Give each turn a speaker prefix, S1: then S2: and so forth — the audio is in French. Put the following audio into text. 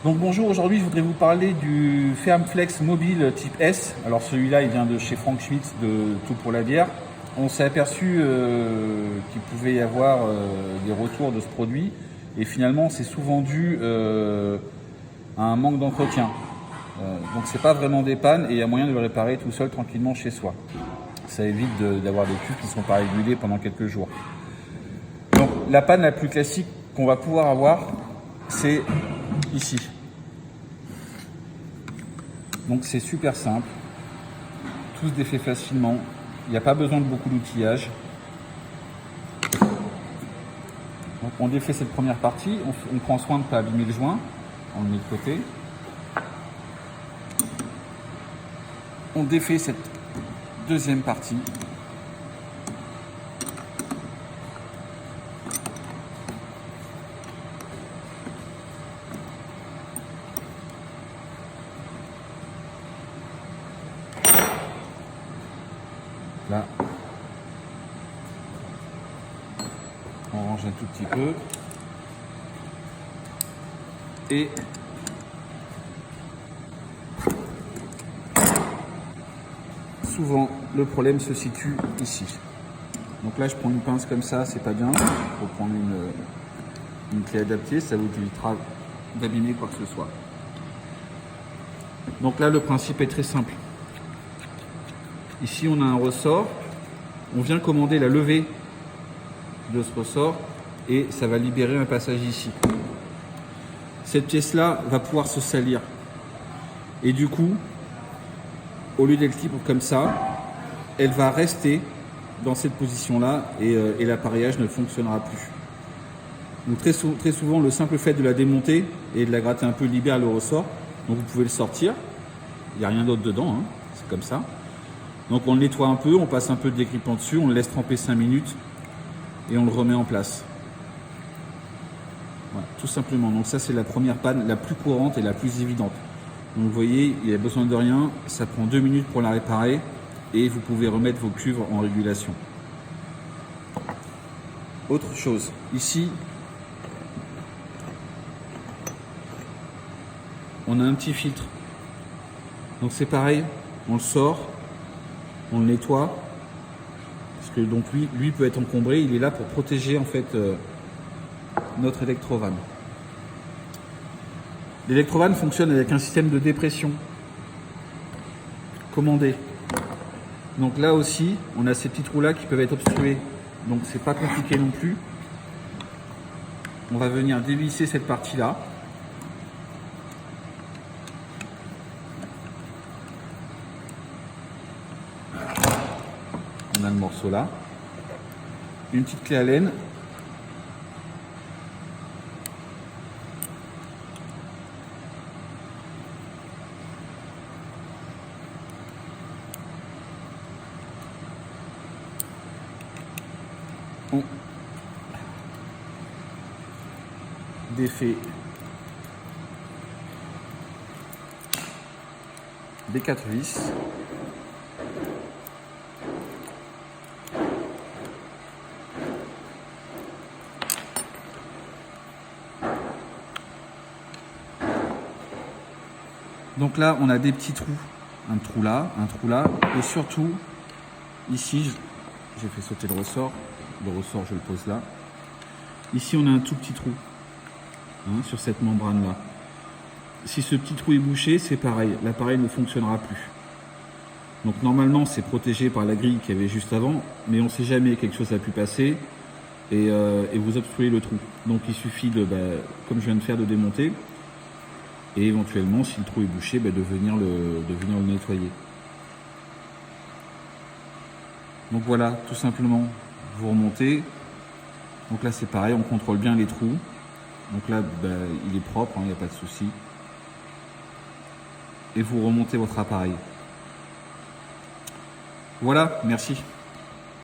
S1: Donc bonjour, aujourd'hui je voudrais vous parler du Fermflex mobile type S. Alors celui-là il vient de chez Frank Schmitz de Tout pour la bière. On s'est aperçu qu'il pouvait y avoir des retours de ce produit et finalement c'est souvent dû à un manque d'entretien. Donc c'est pas vraiment des pannes et il y a moyen de le réparer tout seul tranquillement chez soi. Ça évite d'avoir des cuves qui ne sont pas régulées pendant quelques jours. Donc la panne la plus classique qu'on va pouvoir avoir, c'est ici. Donc c'est super simple, tout se défait facilement, il n'y a pas besoin de beaucoup d'outillage. Donc on défait cette première partie, on prend soin de ne pas abîmer le joint, on le met de côté. On défait cette deuxième partie. Là, on range un tout petit peu et souvent le problème se situe ici. Donc là je prends une pince comme ça, c'est pas bien, il faut prendre une clé adaptée, ça vous évitera d'abîmer quoi que ce soit. Donc là le principe est très simple. Ici, on a un ressort. On vient commander la levée de ce ressort et ça va libérer un passage ici. Cette pièce-là va pouvoir se salir. Et du coup, au lieu d'être libre comme ça, elle va rester dans cette position-là et l'appareillage ne fonctionnera plus. Donc très souvent, le simple fait de la démonter et de la gratter un peu libère le ressort. Donc vous pouvez le sortir. Il n'y a rien d'autre dedans, hein. C'est comme ça. Donc on le nettoie un peu, on passe un peu de dégrippant dessus, on le laisse tremper 5 minutes et on le remet en place. Voilà, tout simplement. Donc ça c'est la première panne, la plus courante et la plus évidente. Donc vous voyez, il n'y a besoin de rien, ça prend 2 minutes pour la réparer et vous pouvez remettre vos cuves en régulation. Autre chose, ici, on a un petit filtre. Donc c'est pareil, on le sort. On le nettoie parce que donc lui peut être encombré. Il est là pour protéger en fait notre électrovanne. L'électrovanne fonctionne avec un système de dépression commandé. Donc là aussi, on a ces petits trous là qui peuvent être obstrués. Donc c'est pas compliqué non plus. On va venir dévisser cette partie là. On a le morceau là, une petite clé Allen, on défait les 4 vis. Donc là, on a des petits trous, un trou là, et surtout, ici, j'ai fait sauter le ressort, je le pose là. Ici, on a un tout petit trou, hein, sur cette membrane-là. Si ce petit trou est bouché, c'est pareil, l'appareil ne fonctionnera plus. Donc normalement, c'est protégé par la grille qu'il y avait juste avant, mais on ne sait jamais, quelque chose a pu passer, et vous obstruez le trou. Donc il suffit de, comme je viens de faire, de démonter. Et éventuellement, si le trou est bouché, de venir le nettoyer. Donc voilà, tout simplement, vous remontez. Donc là, c'est pareil, on contrôle bien les trous. Donc là, il est propre, il n'y a pas de souci. Et vous remontez votre appareil. Voilà, merci.